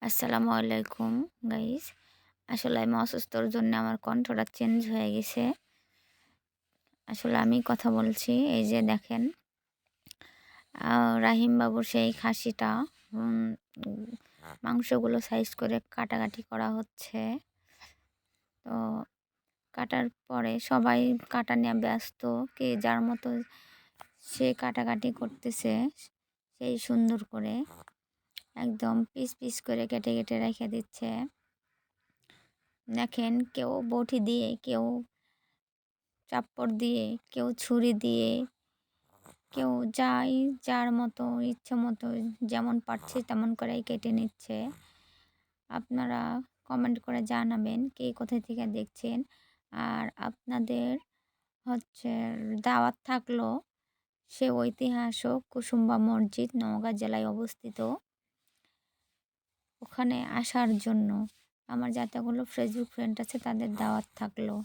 আসসালামু আলাইকুম গাইস। আসলে আমি অসুস্থর জন্য আমার কণ্ঠটা চেঞ্জ হয়ে গেছে। আসলে আমি কথা বলছি, এই যে দেখেন, রাহিম বাবুর সেই খাসিটা উম, উম, মাংসগুলো সাইজ করে কাটাকাটি করা হচ্ছে। তো কাটার পরে সবাই কাটা নিয়ে ব্যস্ত, কে যার মতো সে কাটাকাটি করতেছে, সেই সুন্দর করে একদম পিস পিস করে কেটে কেটে রেখে দিচ্ছে। দেখেন, কেউ বটি দিয়ে, কেউ চাপ্পড় দিয়ে, কেউ ছুরি দিয়ে, কেউ যার মতো ইচ্ছে মতো যেমন পারছে তেমন করেই কেটে নিচ্ছে। আপনারা কমেন্ট করে জানাবেন কে কোথায় থেকে দেখছেন। আর আপনাদের হচ্ছে দাওয়াত থাকলো সে ঐতিহাসিক কুসুম্বা মসজিদ, নওগাঁ জেলায় অবস্থিত। ওখানে আসার জন্য আমার যতগুলো ফেসবুক ফ্রেন্ড আছে তাদের দাওয়াত থাকলো।